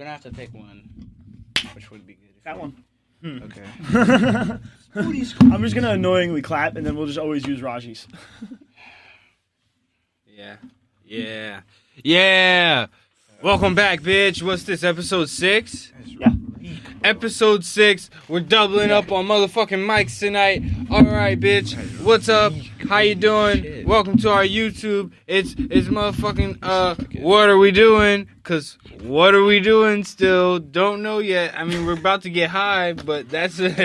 gonna have to pick one. Which would be good? That one. Okay. I'm just gonna annoyingly clap, and then we'll just always use Raji's. Yeah. Welcome back, bitch. What's this, episode 6? Yeah. Episode 6. We're doubling up on motherfucking mics tonight. Alright, bitch. What's up? How you doing? Welcome to our YouTube. It's motherfucking, what are we doing? Cause what are we doing still? Don't know yet. I mean, we're about to get high, but that's Keep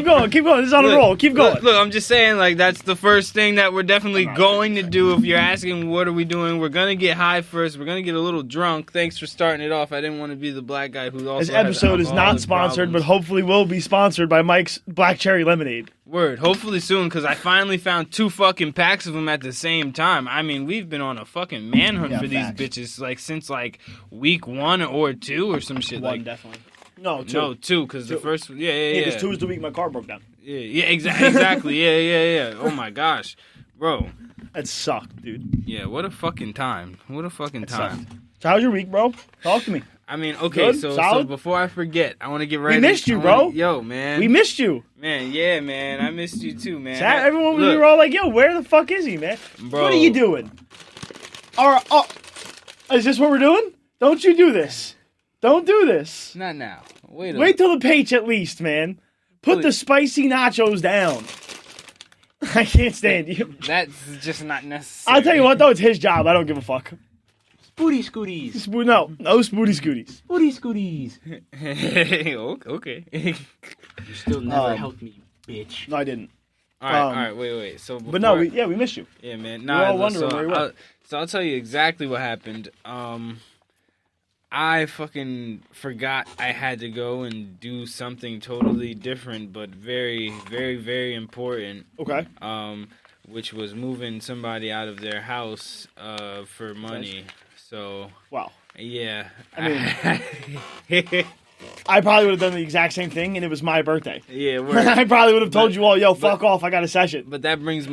going. This is on a roll. Keep going. Look, I'm just saying, like, that's the first thing that we're definitely going to do. If you're asking what are we doing, we're gonna get high first. We're gonna get a little drunk. Thanks for starting it off. I didn't want to be the black guy who also. This episode is not sponsored, but hopefully will be sponsored by Mike's Black Cherry Lemonade. Word. Hopefully soon, because I finally found 2 fucking packs of them at the same time. I mean, we've been on a fucking manhunt for these bitches, like, since, like, week 1 or 2 or some shit. One, like, definitely. No, 2. No, 2, because the first... Yeah. Because 2 is the week my car broke down. Yeah, exactly. Yeah. Oh, my gosh. Bro. That sucked, dude. Yeah, what a fucking time. What a fucking time. So how's your week, bro? Talk to me. I mean, okay, Good? so before I forget, I want to get right. We missed you, bro. Yo, man. We missed you. Man, yeah, man. I missed you too, man. Everyone we were all like, yo, where the fuck is he, man? Bro. What are you doing? Is this what we're doing? Don't you do this. Don't do this. Not now. Wait till the page at least, man. Put the spicy nachos down. I can't stand you. That's just not necessary. I'll tell you what, though, it's his job. I don't give a fuck. Spooty scooties. No spooty scooties. Spooty scooties. Okay. You still never helped me, bitch. No, I didn't. All right, wait. So, but no, we missed you. Yeah, man. We're all wondering where you went. So I'll tell you exactly what happened. I fucking forgot I had to go and do something totally different, but very, very, very important. Okay. Which was moving somebody out of their house for money. So. Wow. Yeah. I mean, I probably would have done the exact same thing, and it was my birthday. Yeah. I probably would have told you all, yo, fuck off, I got a session. But that brings me to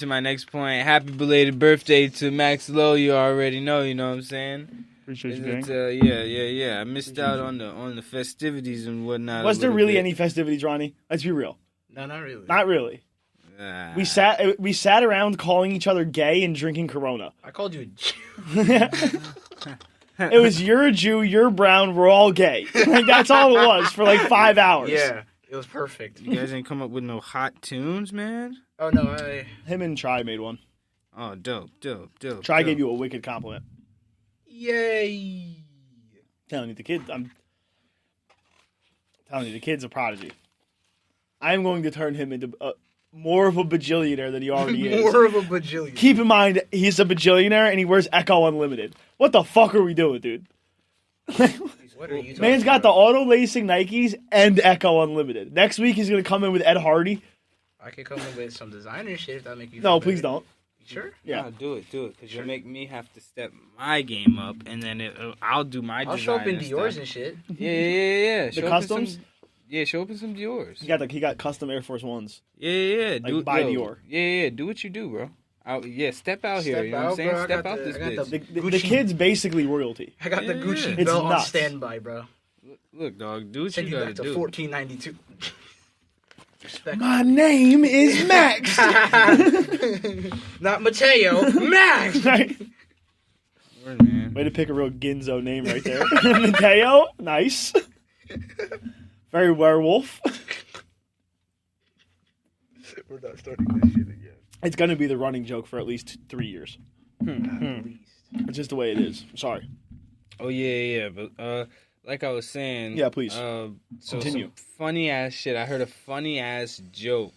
my next point. Happy belated birthday to Max Lowe. You already know. You know what I'm saying? Appreciate you, gang. Yeah. I missed out on the festivities and whatnot. Was there really any festivities, Ronnie? Let's be real. No, not really. Not really. We sat around calling each other gay and drinking Corona. I called you a Jew. It was you're a Jew, you're brown, we're all gay. Like, that's all it was for like 5 hours. Yeah, it was perfect. You guys ain't come up with no hot tunes, man? Oh, no, Him and Try made one. Oh, dope. Try gave you a wicked compliment. Yay. I'm telling you, the kid's a prodigy. I am going to turn him into more of a bajillionaire than he already is. More of a bajillionaire. Keep in mind, he's a bajillionaire and he wears Echo Unlimited. What the fuck are we doing, dude? What are you talking Man's got about? the auto lacing Nikes and Echo Unlimited. Next week he's gonna come in with Ed Hardy. I could come up with some designer shit if that make you. No, please don't. You sure? Yeah, No, do it, because you'll make me have to step my game up, and then I'll do my design. I'll show up in Dior's stuff. and shit. Yeah. The customs. Show up in some Dior's. He got custom Air Force Ones. Yeah. Like by Dior. Yeah. Do what you do, bro. Step out here. You know what I'm saying? Bro, Step out this bitch. The kid's basically royalty. I got the Gucci It's belt on nuts. standby, bro. Look, dog. Do what Send you you gotta back to do. 1492. Respect. My name is Max. Not Mateo. Max. Right? Word, man. Way to pick a real Ginzo name right there. Mateo, nice. Very werewolf. We're not starting this shit again. It's gonna be the running joke for at least 3 years. At least. It's just the way it is. Sorry. Oh yeah. But like I was saying. Yeah, please. So Continue. some funny ass shit. I heard a funny ass joke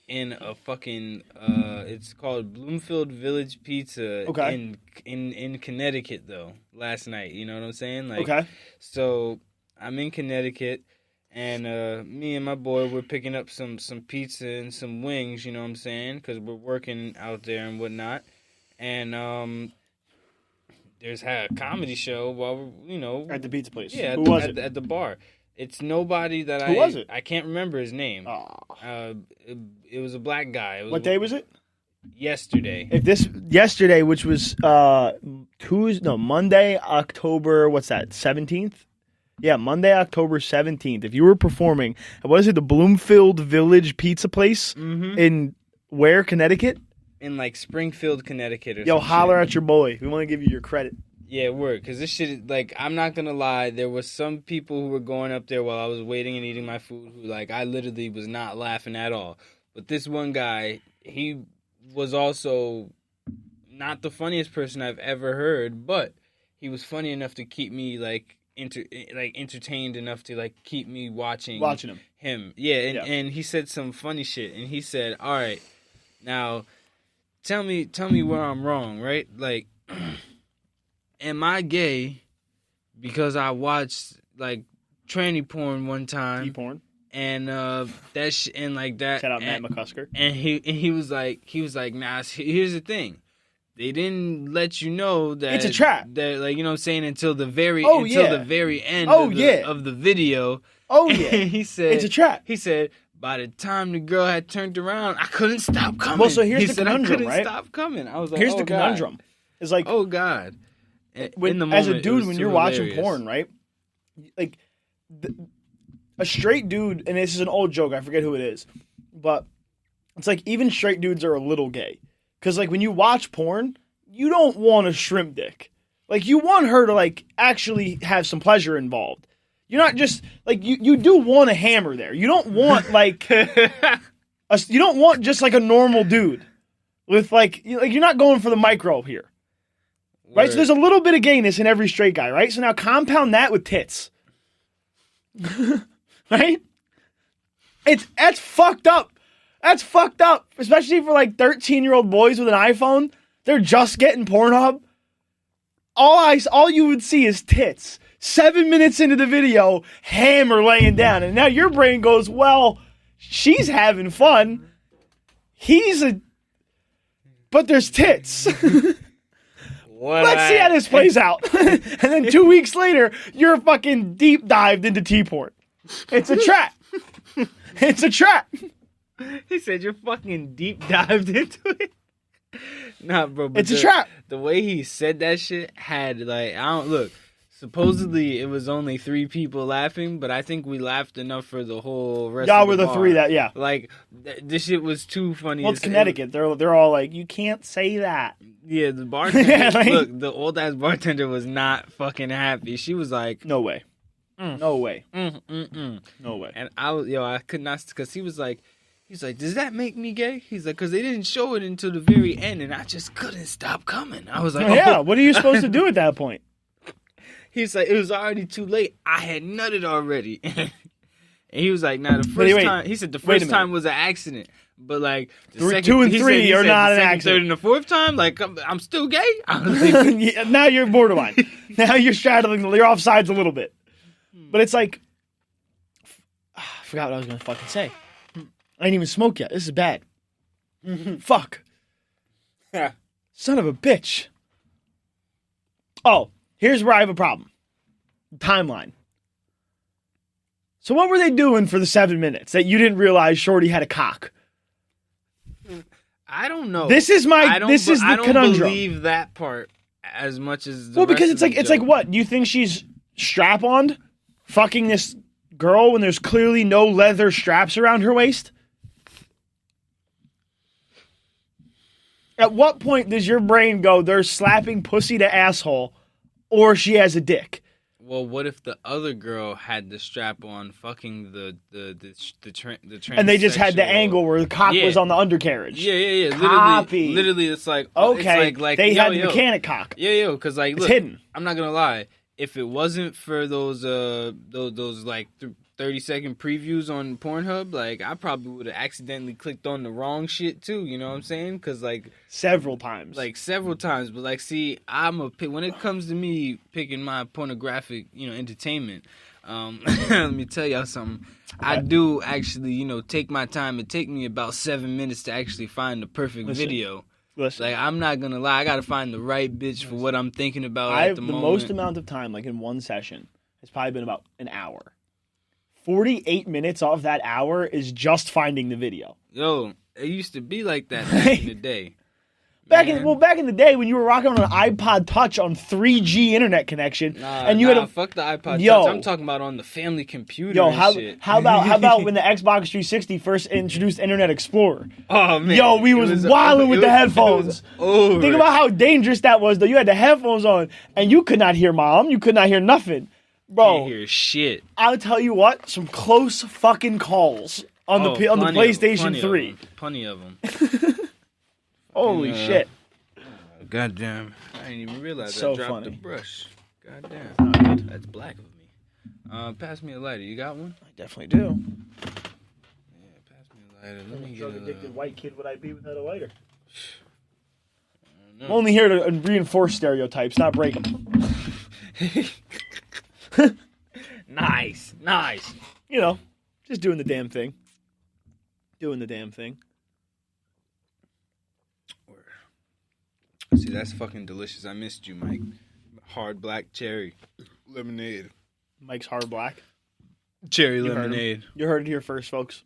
in a fucking. It's called Bloomfield Village Pizza. Okay. In Connecticut though. Last night. You know what I'm saying? Like. Okay. So I'm in Connecticut. And me and my boy, we're picking up some pizza and some wings, you know what I'm saying? Because we're working out there and whatnot. And there's a comedy show while we're, At the pizza place. Yeah, Who was it? At the bar. It's nobody that Who was it? I can't remember his name. Aw. It was a black guy. What day was it? Yesterday. Yesterday, which was Monday, October, what's that, 17th? Yeah, Monday, October 17th. If you were performing at, what is it, the Bloomfield Village Pizza Place in where, Connecticut? In like Springfield, Connecticut or Yo, some holler shit. at your boy. We want to give you your credit. Yeah, word. Because this shit, like, I'm not going to lie. There was some people who were going up there while I was waiting and eating my food who, like, I literally was not laughing at all. But this one guy, he was also not the funniest person I've ever heard, but he was funny enough to keep me, like, entertained enough to, like, keep me watching him. Yeah, and he said some funny shit. And he said, all right, now, tell me where I'm wrong, right? Like, am I gay because I watched, like, tranny porn one time? Porn. And and like that. Shout out Matt McCusker. And he was like, nah. Here's the thing, they didn't let you know that it's a trap. That, like, you know what I'm saying, until the very end of the video. Oh yeah. And he said it's a trap. He said by the time the girl had turned around, I couldn't stop coming. Well, so here's the conundrum, I couldn't right? stop coming. I was like, here's oh, the God. conundrum. It's like, oh God. When, in the moment, as a dude, when you're watching hilarious. porn, right? Like, a straight dude, and this is an old joke, I forget who it is, but it's like even straight dudes are a little gay. Because, like, when you watch porn, you don't want a shrimp dick. Like, you want her to, like, actually have some pleasure involved. You're not just, like, you do want a hammer there. You don't want, like, you don't want just, like, a normal dude. With, like, you're not going for the micro here. Right? So there's a little bit of gayness in every straight guy, right? So now compound that with tits. Right? That's fucked up. That's fucked up. Especially for, like, 13-year-old boys with an iPhone. They're just getting Pornhub. All you would see is tits. 7 minutes into the video, hammer laying down. And now your brain goes, well, she's having fun. But there's tits. Let's see how this plays out. And then 2 weeks later, you're fucking deep dived into T-porn. It's a trap. It's a trap. He said you're fucking deep dived into it. Nah, bro. But it's a trap. The way he said that shit had, like, supposedly it was only 3 people laughing, but I think we laughed enough for the whole rest Y'all of the were the bar. 3 that, yeah. Like, this shit was too funny. Well, it's Connecticut. They're all like, you can't say that. Yeah, the bartender, Yeah, like, look, the old-ass bartender was not fucking happy. She was like... No way. No way. No way. And I could not, because he's like, does that make me gay? He's like, because they didn't show it until the very end, and I just couldn't stop coming. I was like, yeah, what are you supposed to do at that point? He's like, it was already too late. I had nutted already. And he was like, nah, the first time, he said the first time was an accident. But, like, the second, 2 and 3 are not an accident. Third and the fourth time, like, I'm still gay? I was like, yeah, now you're borderline. Now you're straddling, you're off sides a little bit. But it's like, I forgot what I was going to fucking say. I ain't even smoked yet. This is bad. Fuck. Son of a bitch. Oh, here's where I have a problem. Timeline. So what were they doing for the 7 minutes that you didn't realize Shorty had a cock? I don't know. This is the conundrum. I don't believe that part as much as the because rest it's like what? You think she's strap-on fucking this girl when there's clearly no leather straps around her waist? At what point does your brain go, they're slapping pussy to asshole, or she has a dick? Well, what if the other girl had the strap on, fucking the and they just had the angle where the cock was on the undercarriage? Yeah. Copy. Literally, it's like okay. It's like they had the mechanic cock. Yeah, because like, look, it's hidden. I'm not gonna lie. If it wasn't for those like 30-second previews on Pornhub, like, I probably would have accidentally clicked on the wrong shit too. You know what I'm saying? Because, like, several times. But, like, see, when it comes to me picking my pornographic, entertainment, let me tell y'all something. I do actually, take my time. It take me about 7 minutes to actually find the perfect video. Listen. Like, I'm not gonna lie, I gotta find the right bitch for what I'm thinking about at the moment. The most amount of time, like in one session, has probably been about an hour. 48 minutes of that hour is just finding the video. Yo, it used to be like that back in the day. Back in the day when you were rocking on an iPod Touch on 3G internet connection, and you had fuck the iPod Yo. Touch. I'm talking about on the family computer. Yo, and shit. how about when the Xbox 360 first introduced Internet Explorer? Oh man, Yo, we was wilding with the headphones. Think about how dangerous that was, though. You had the headphones on, and you could not hear mom. You could not hear nothing, bro. Can't hear shit. I'll tell you what, some close fucking calls on the PlayStation 3. Plenty of them. Holy shit! Goddamn, I didn't even realize So I dropped funny. the brush. Goddamn, that's black of me. Pass me a lighter. You got one? I definitely do. Yeah, pass me a lighter. Let me get Drug addicted white kid would I be without a lighter? No. I'm only here to reinforce stereotypes, not break them. Nice. You know, just doing the damn thing. Doing the damn thing. See, that's fucking delicious. I missed you, Mike. Hard black cherry lemonade. Mike's hard black. Cherry You heard him. lemonade. You heard it here first, folks.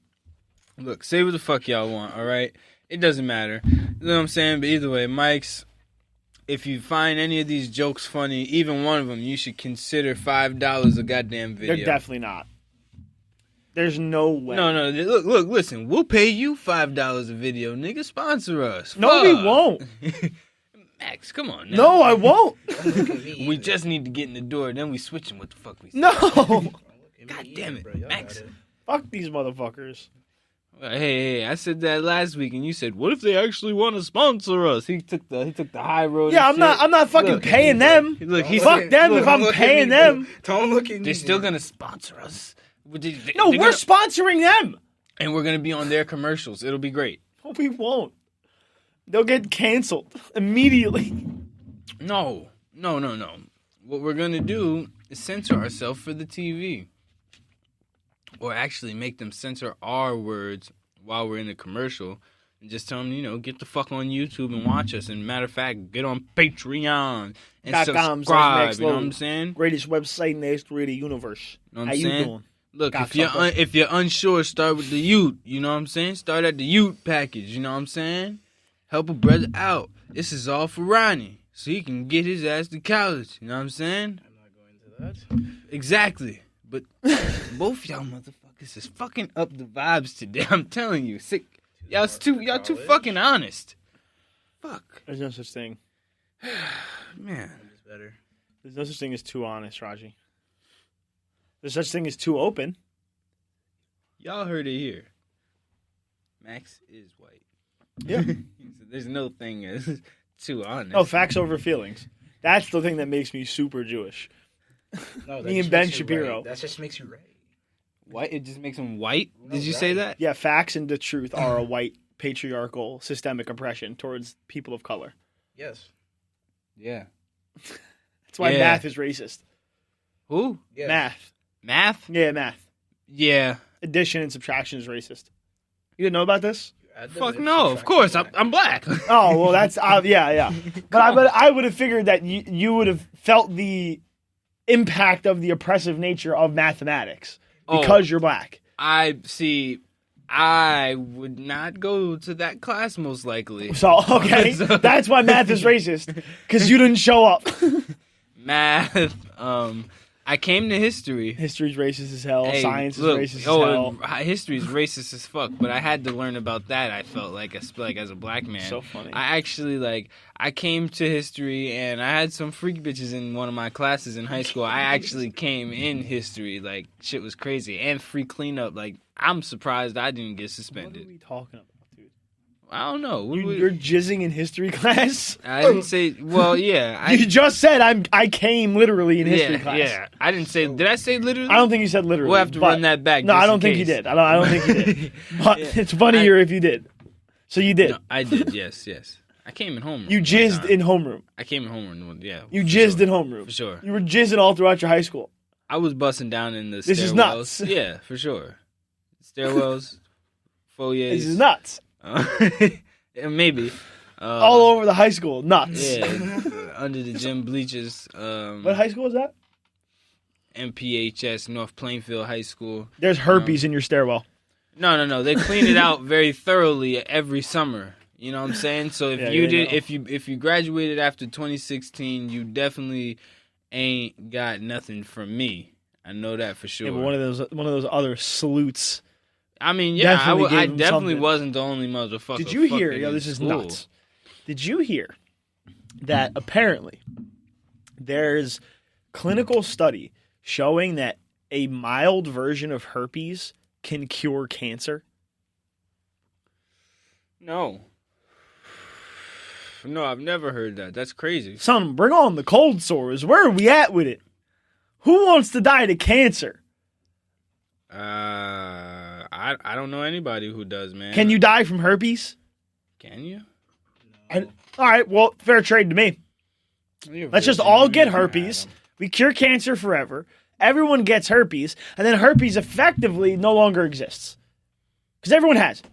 Look, say what the fuck y'all want, alright? It doesn't matter. You know what I'm saying? But either way, Mike's, if you find any of these jokes funny, even one of them, you should consider $5 a goddamn video. They're definitely not. There's no way. No, look, listen. We'll pay you $5 a video, nigga. Sponsor us. No, we Fuck. won't. Max, come on now. No, I won't. We just need to get in the door, then we switching what the fuck we say. No. God damn it, Max. Fuck these motherfuckers. Hey, I said that last week, and you said, "What if they actually want to sponsor us?" He took the high road. Yeah, and I'm not fucking Look, paying them. Look, he Fuck said, them if I'm paying them. Don't look at me. they're still gonna sponsor us. No, we're sponsoring them. and we're gonna be on their commercials. It'll be great. No, we won't. They'll get canceled immediately. No. What we're gonna do is censor ourselves for the TV, or actually make them censor our words while we're in the commercial, and just tell them, get the fuck on YouTube and watch us. And matter of fact, get on Patreon and subscribe. You know what I'm saying? Greatest website in the history of the universe. Know what How I'm you saying? doing? Look, Cocksucker. if you're unsure, start with the Ute. You know what I'm saying? Start at the Ute package. You know what I'm saying? Help a brother out. This is all for Ronnie, so he can get his ass to college. You know what I'm saying? I'm not going to that. Exactly. But both y'all motherfuckers is fucking up the vibes today. I'm telling you, sick. Y'all too fucking honest. Fuck, There's no such thing. man. It's better. There's no such thing as too honest, Raji. There's such thing as too open. Y'all heard it here. Max is white. Yeah. There's no thing as too honest. No, facts over feelings. That's the thing that makes me super Jewish. No, that Me and just Ben makes you Shapiro. right. That just makes you right. White? It just makes him white? No, Did you say right. that? Yeah, facts and the truth are a white patriarchal systemic oppression towards people of color. Yes. Yeah. That's why Yeah. math is racist. Who? Yes. Math. Math? Yeah, math. Yeah. Addition and subtraction is racist. You didn't know about this? Add them Fuck in, no, of subtract course. them. I'm black. Oh, well, that's yeah. But I would have figured that you would have felt the impact of the oppressive nature of mathematics because you're black. I would not go to that class most likely. So, okay, that's why math is racist, because you didn't show up. Math. I came to history. History's racist as hell. Hey, Science look, is racist as hell. History's racist as fuck, but I had to learn about that. I felt like as a black man. So funny. I actually I came to history and I had some freak bitches in one of my classes in high school. I actually came in history. Like, shit was crazy. And free cleanup. Like, I'm surprised I didn't get What suspended. are we talking about, dude? I don't know. You're jizzing in history class? I didn't say. Well, yeah. You just said I came literally in history class. Yeah. I didn't say. Did I say literally? I don't think you said literally. We'll have to but- run that back. No, just I don't in think you case. did. I don't think you did. But it's funnier if you did. So you did. No, I did. Yes. I came in homeroom. You one jizzed time. in homeroom. I came in homeroom. Yeah. You for jizzed sure. in homeroom. For sure. You were jizzing all throughout your high school. I was busting down in the stairwells. This is nuts. Yeah, for sure. Stairwells, foyers. This is nuts. Yeah, maybe. All over the high school. Nuts. Yeah, under the gym bleachers. What high school is that? MPHS, North Plainfield High School. There's herpes in your stairwell. No. They clean it out very thoroughly every summer. You know what I'm saying? So if Yeah, you yeah, did, no. if you graduated after 2016, you definitely ain't got nothing from me. I know that for sure. Yeah, but one of those other salutes. I mean, yeah, definitely I gave him definitely something. wasn't the only motherfucker. Did you hear? fucking Yo, in this is school. nuts. Did you hear that apparently there's clinical study showing that a mild version of herpes can cure cancer? No, I've never heard that. That's crazy. Son, bring on the cold sores. Where are we at with it? Who wants to die to cancer? I don't know anybody who does, man. Can you die from herpes? Can you? All right, well, fair trade to me. Let's just all get herpes. We cure cancer forever. Everyone gets herpes, and then herpes effectively no longer exists. Because everyone has it.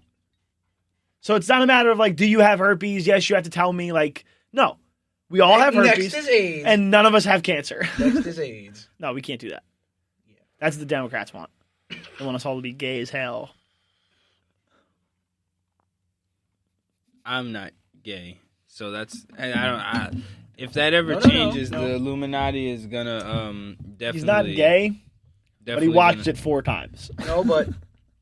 So it's not a matter of, like, do you have herpes? Yes, you have to tell me. Like, no. We all have herpes, Next is AIDS. and none of us have cancer. Next is AIDS. No, we can't do that. Yeah. That's what the Democrats want. They want us all to be gay as hell. I'm not gay, so that's if that ever No. changes, the Illuminati is gonna definitely. He's not gay, but he watched it 4 times. No, but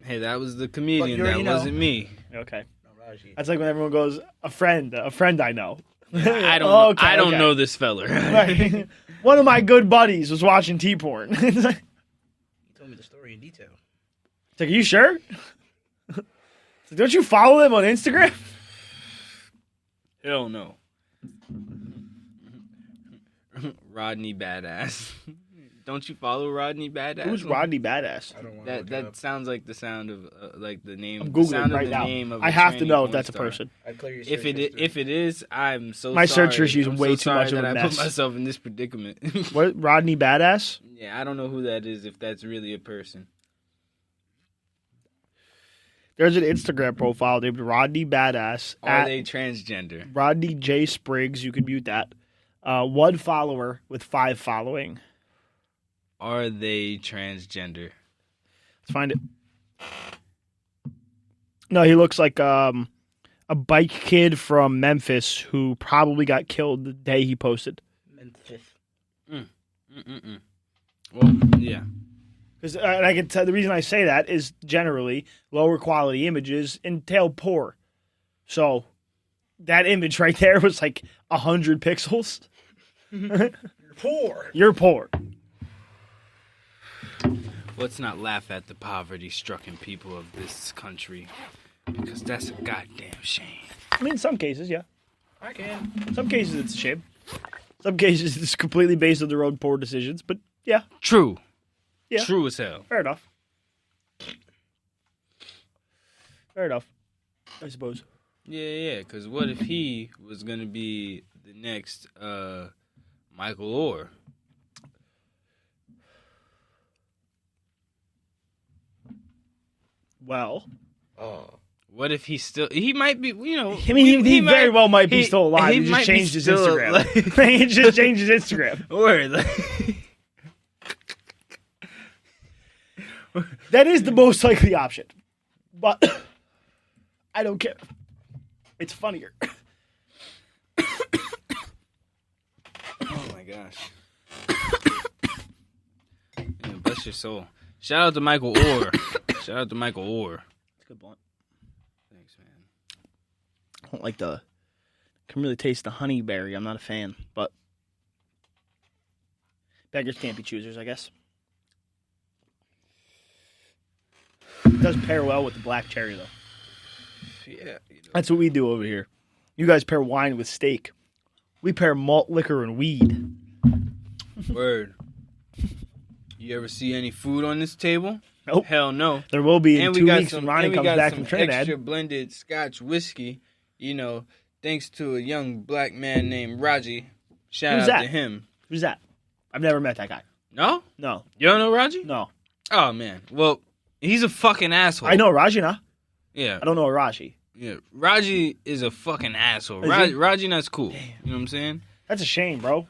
Hey, that was the comedian. you That already know. wasn't me. Okay. no, Raji. That's like when everyone goes, a friend I know. I don't. Oh, okay, I don't okay. know this fella. Right. One of my good buddies was watching T-porn. It's like, He told me the story in detail. are you sure? It's like, don't you follow them on Instagram? Hell no. Rodney Badass. Don't you follow Rodney Badass? Who's Rodney Badass? I don't want to look it That up. sounds like the sound of like the name. I'm the Googling sound right of the now. name of I a have to training know if porn that's a star. person. I'd clear your If search history. if it is, I'm so My sorry. search history is I'm way so too much sorry of a that I mess. put myself in this predicament. What? Rodney Badass? Yeah, I don't know who that is. If that's really a person. There's an Instagram profile named Rodney Badass. Are at they transgender? Rodney J. Spriggs. You can mute that. 1 follower with 5 following. Are they transgender? Let's find it. No, he looks like a bike kid from Memphis who probably got killed the day he posted. Memphis. Well, yeah. Because I can tell the reason I say that is generally lower quality images entail poor. So that image right there was like 100 pixels. You're poor. You're poor. Let's not laugh at the poverty-stricken people of this country, because that's a goddamn shame. I mean, in some cases, yeah. I can. In some cases, it's a shame. Some cases, it's completely based on their own poor decisions. But yeah, True. Yeah. True as hell. fair enough. Fair enough, I suppose. Yeah, because what if he was going to be the next Michael Orr? Well, What if he might be, you know. I mean, he very well might be still alive. He just might be changed his still Instagram. alive. He just changed his Instagram. Word. That is the most likely option. But I don't care. It's funnier. Oh my gosh. Yeah, bless your soul. Shout out to Michael Orr. Shout out to Michael Orr. It's a good blunt. Thanks, man. I don't like the... Can really taste the honey berry. I'm not a fan, but... Beggars can't be choosers, I guess. It does pair well with the black cherry, though. Yeah. That's what we do over here. You guys pair wine with steak. We pair malt liquor and weed. Word. You ever see any food on this table? Nope. Hell no. There will be in And 2 weeks when Ronnie comes back from Trinidad. Extra blended Scotch whiskey. You know, thanks to a young black man named Raji. Shout Who's out that? to him. Who's that? I've never met that guy. No? No. You don't know Raji? No. Oh man. Well, he's a fucking asshole. I know Raji, nah. Yeah. I don't know a Raji. Yeah. Raji is a fucking asshole. Is he? Raji that's cool. You know what I'm saying? That's a shame, bro.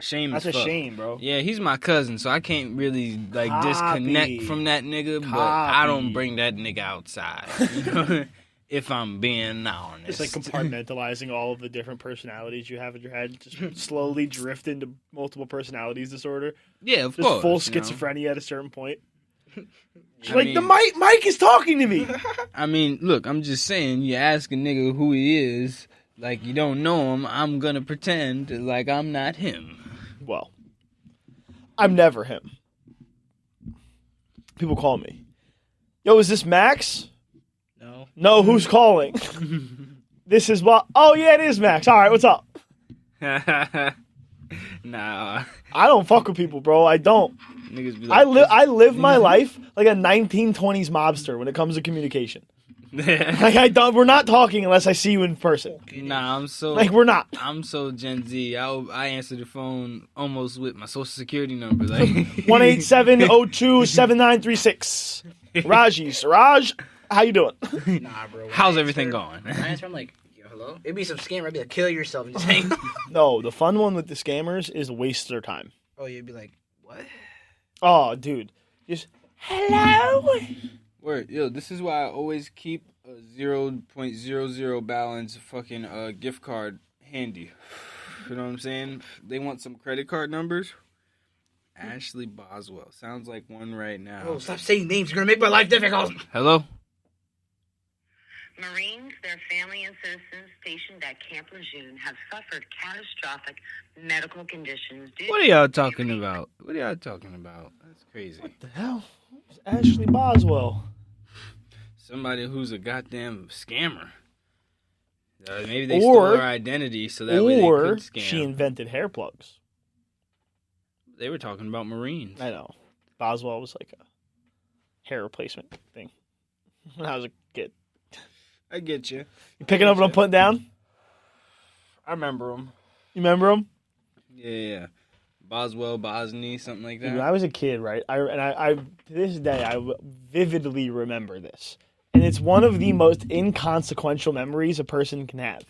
Shame That's as a fuck. shame, bro. Yeah, he's my cousin, so I can't really Copy. disconnect from that nigga. But I don't Copy. bring that nigga outside. You know? if I'm being honest. It's like compartmentalizing all of the different personalities you have in your head, just slowly drift into multiple personalities disorder. Yeah, of Just course. full you know? schizophrenia at a certain point. She's I like, mean- the Mike is talking to me. I mean, look, I'm just saying, you ask a nigga who he is, like you don't know him, I'm gonna pretend like I'm not him. Well, I'm never him. People call me. Yo, is this Max? No. No, who's calling? This is what? Oh, yeah, it is Max. All right, what's up? Nah, I don't fuck with people, bro. I don't. niggas be like, I live my life like a 1920s mobster when it comes to communication. Like I don't. We're not talking unless I see you in person. Nah, I'm so Like we're not. I'm so Gen Z. I answer the phone almost with my social security number, like 1-877-02-7936. Raji, Siraj, how you doing? Nah, bro. When how's I everything answer- going? When I answer, I'm like, yo, hello? It'd be some scammer. I'd be like, kill yourself and just hang. No, the fun one with the scammers is waste their time. Oh, you'd be like, what? Oh, dude, just hello. Word, yo, this is why I always keep a 0.00 balance fucking gift card handy. You know what I'm saying? They want some credit card numbers. Ashley Boswell sounds like one right now. Oh, stop saying names. You're gonna make my life difficult. Hello. Marines, their family, and citizens stationed at Camp Lejeune have suffered catastrophic medical conditions due What are y'all talking about? What are y'all talking about? That's crazy. The hell? It's Ashley Boswell. Somebody who's a goddamn scammer. Maybe they Or- stole her identity so that way they Or could scam. she invented hair plugs. They were talking about Marines. I know. Boswell was like a hair replacement thing when I was a kid. I get you. You picking up what I'm putting down? I remember him. You remember him? Yeah. Boswell, Bosny, something like that. When I was a kid, right? I to this day I vividly remember this, and it's one of the most inconsequential memories a person can have.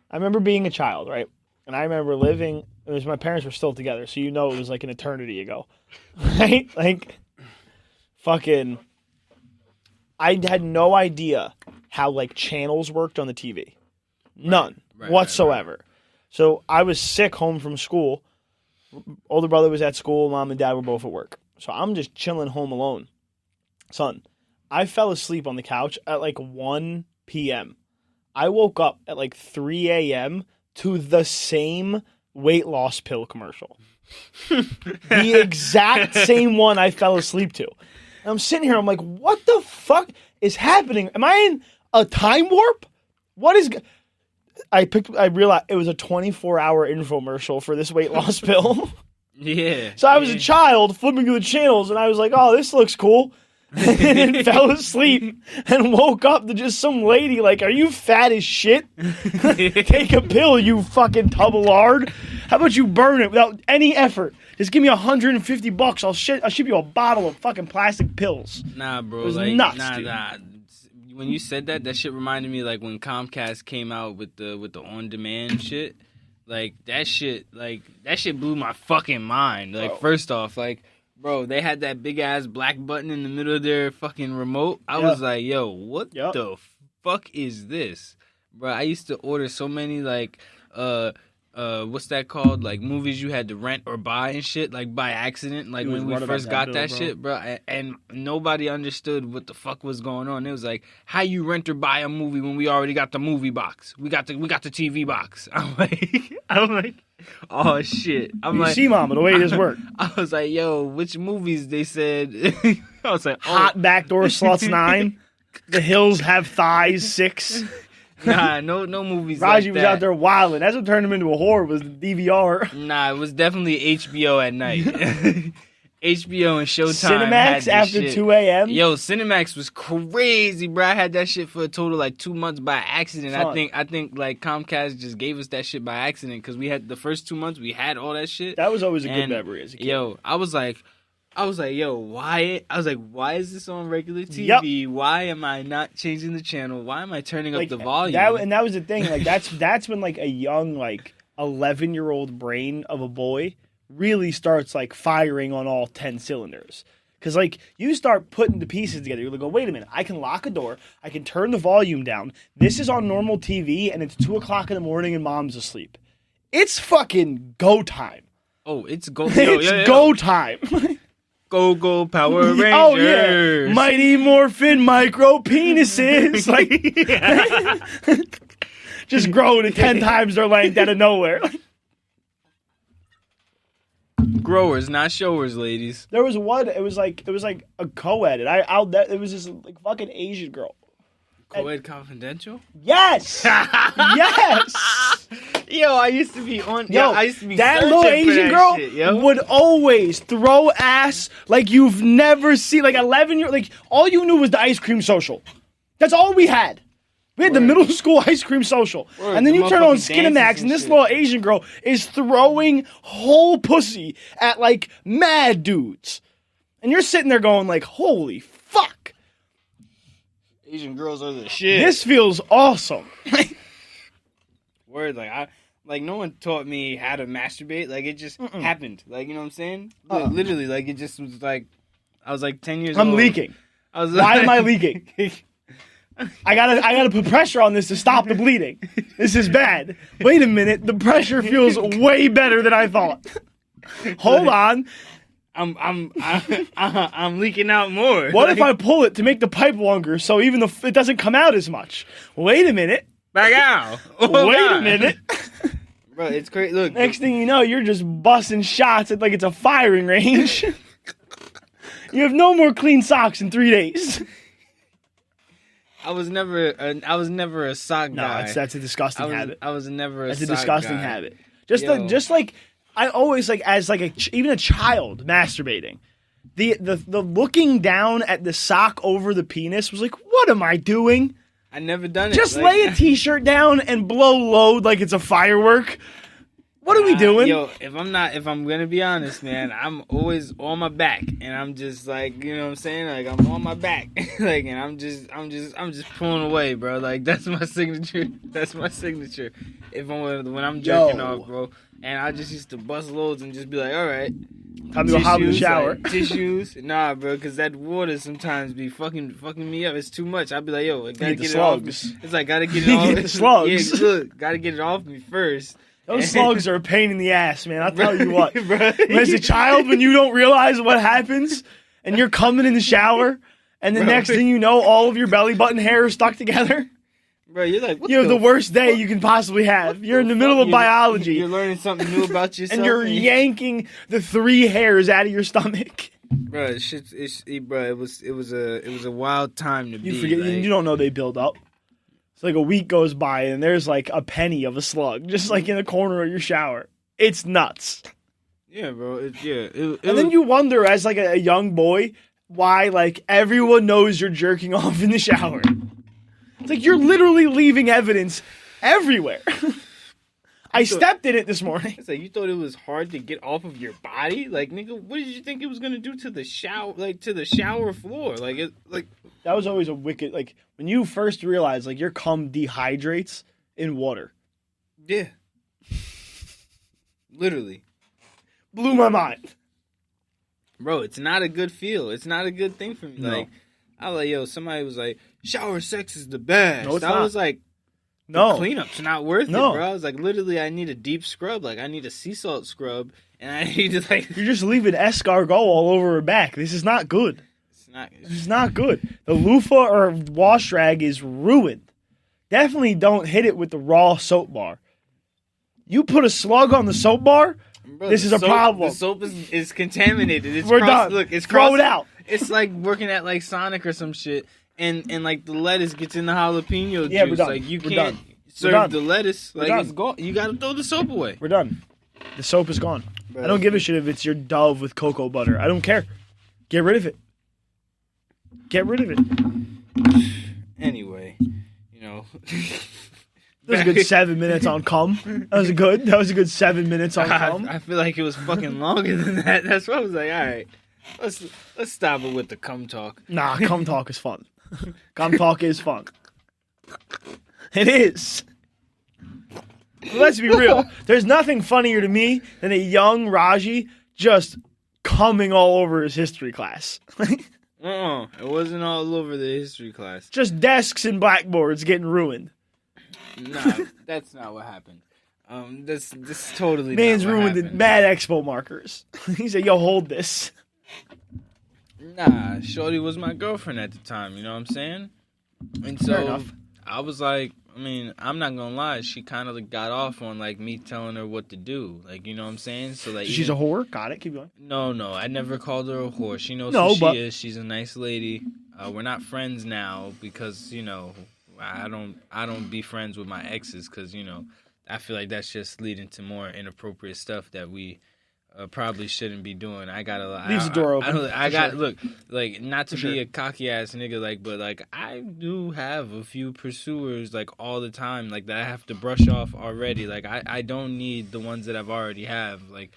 I remember being a child, right? And I remember living. It was my parents were still together, so you know it was like an eternity ago, right? Like, fucking. I had no idea how like channels worked on the TV, none Right, whatsoever. So I was sick home from school. Older brother was at school. Mom and dad were both at work. So I'm just chilling home alone. Son, I fell asleep on the couch at like 1 p.m. I woke up at like 3 a.m. to the same weight loss pill commercial. The exact same one I fell asleep to. And I'm sitting here, I'm like, what the fuck is happening? Am I in a time warp? What is... I realized it was a 24-hour infomercial for this weight loss pill. Yeah. So I was a child flipping through the channels, and I was like, oh, this looks cool. And then fell asleep and woke up to just some lady like, are you fat as shit? Take a pill, you fucking tub of lard. How about you burn it without any effort? Just give me $150. I'll ship you a bottle of fucking plastic pills. Nah, bro. It was like, nuts, nah, dude. nah. When you said that, that shit reminded me like when Comcast came out with the on-demand shit. Like that shit blew my fucking mind. Like, Bro. first off, like, bro, they had that big ass black button in the middle of their fucking remote. I Yeah. was like, yo, what Yep. the fuck is this? Bro, I used to order so many like what's that called? Like movies you had to rent or buy and shit, like by accident. Like You was when we running first that got bill, that bro. shit, bro. And nobody understood what the fuck was going on. It was like, how you rent or buy a movie when we already got the movie box? We got the TV box. I'm like, oh shit. I'm You like, see, mama, the way this worked. I was like, yo, which movies they said? I was like, oh, Hot backdoor sluts 9. The Hills Have Thighs 6. nah, no movies Raji like was that. out there wilding. That's what turned him into a whore was the DVR. Nah, it was definitely HBO at night. HBO and Showtime had Cinemax this after shit. 2 a.m. Yo, Cinemax was crazy, bro. I had that shit for a total like 2 months by accident. Son. I think like Comcast just gave us that shit by accident because we had the first 2 months we had all that shit. That was always a good And, memory as a kid. Yo, I was like, yo, why? I was like, why is this on regular TV? Yep. Why am I not changing the channel? Why am I turning Like, up the volume? that was the thing. Like that's when like a young like 11-year-old brain of a boy really starts like firing on all 10 cylinders. Because, like, you start putting the pieces together. You're like, oh, wait a minute. I can lock a door. I can turn the volume down. This is on normal TV, and it's 2 o'clock in the morning, and mom's asleep. It's fucking go time. Oh, it's go. It's go time. Go Power Rangers. Oh, yeah. Mighty Morphin Micro Penises. Like, just grow to 10 times their length out of nowhere. Growers, not showers, ladies. There was one. It was like a co-ed. And it was this like fucking Asian girl. Co-ed confidential. Yes. Yes. Yo, I used to be on. Yo, I used to be that searching little for Asian that girl shit, yo. would always throw ass like you've never seen. Like 11 like all you knew was the ice cream social. That's all we had. We had the middle school ice cream social. And then the you turn on motherfucking Skinamax dances and this and little shit. Asian girl is throwing whole pussy at like mad dudes. And you're sitting there going like, holy fuck. Asian girls are the shit. This feels awesome. Word, like no one taught me how to masturbate. Like it just happened. Like you know what I'm saying? Literally, like it just was like I was like 10 years old. I'm leaking. I was Why am I leaking? I gotta put pressure on this to stop the bleeding. This is bad. Wait a minute, the pressure feels way better than I thought. Hold on. I'm leaking out more. What if I pull it to make the pipe longer so even it doesn't come out as much? Wait a minute. back out? Oh, Wait God. a minute. Bro, it's crazy. Look, Next thing you know, you're just busting shots at like it's a firing range. You have no more clean socks in 3 days. I was never a sock guy. No, that's a disgusting habit. I was never a That's sock a disgusting guy. habit. Yo. Just like I always like as like even a child masturbating, the looking down at the sock over the penis was like, what am I doing? I never done it. Just Like- lay a t-shirt down and blow load like it's a firework. What are we doing? Yo, if I'm gonna be honest, man, I'm always on my back, and I'm just like, you know what I'm saying? Like I'm on my back, like, and I'm just pulling away, bro. Like that's my signature. That's my signature. When I'm jerking off, bro, and I just used to bust loads and just be like, all right, Time to go hop in the shower. like, tissues, nah, bro, because that water sometimes be fucking me up. It's too much. I'll be like, yo, I gotta Get the get it off. slugs. It's like gotta get it You off. get the slugs. Yeah, look, gotta get it off me first. Those slugs are a pain in the ass, man. I'll tell you what. Bro. As a child, when you don't realize what happens, and you're coming in the shower, and the next thing you know, all of your belly button hair is stuck together. Bro, you're like, what You have the worst day you can possibly have. You're in the middle of biology, You're learning something new about yourself. and you're yanking the 3 hairs out of your stomach. Bro, it was a wild time to be. You forget. like, You don't know they build up. It's like a week goes by, and there's like a penny of a slug, just like in the corner of your shower. It's nuts. Yeah, bro. And then you wonder, as like a young boy, why like everyone knows you're jerking off in the shower. It's like you're literally leaving evidence everywhere. I stepped in it this morning. It's like you thought it was hard to get off of your body, like nigga. What did you think it was gonna do to the shower, to the shower floor? That was always a wicked, like when you first realize like your cum dehydrates in water. Yeah, literally, Blew my mind. bro. It's not a good feel. It's not a good thing for me. No. Like I was like, yo, somebody was like, shower sex is the best. No, it's I not. was like, No. cleanup's not worth No. it, bro. I was like, literally, I need a deep scrub. Like, I need a sea salt scrub, and I need to like. You're just leaving escargot all over her back. This is not good. This is not good. The loofah or wash rag is ruined. Definitely don't hit it with the raw soap bar. You put a slug on the soap bar, Bro, this the is a soap- problem. The soap is contaminated. It's We're done. Look, it's Throw it out. It's like working at like Sonic or some shit, and like the lettuce gets in the jalapeno Yeah, we're juice. done. Like you We're can't done. serve done. the lettuce. Like done. it's gone. You gotta throw the soap away. We're done. The soap is gone. Bro, I don't give a shit if it's your Dove with cocoa butter. I don't care. Get rid of it. Get rid of it. Anyway, you know. That was a good 7 minutes on cum. That was a good 7 minutes on cum. I feel like it was fucking longer than that. That's why I was like, all right, let's stop it with the cum talk. Nah, cum talk is fun. Cum talk is fun. It is. Let's be real. There's nothing funnier to me than a young Raji just coming all over his history class. It wasn't all over the history class. Just desks and blackboards getting ruined. Nah, that's not what happened. This is totally Man's not what ruined the happened. Mad Expo markers. He said, yo, hold this. Nah, Shorty was my girlfriend at the time, you know what I'm saying? And Fair so enough. I was like, I mean, I'm not gonna lie, she kind of got off on like me telling her what to do, like, you know what I'm saying? So like, She's a whore? Got it, keep going. No, I never called her a whore. She knows No, who but- she is. She's a nice lady. We're not friends now because I don't be friends with my exes because I feel like that's just leading to more inappropriate stuff that we probably shouldn't be doing. I got a lot. Leaves the door open. Look, like not to be a cocky ass nigga, like, but like I do have a few pursuers like all the time, like that I have to brush off already. Like I don't need the ones that I've already have. Like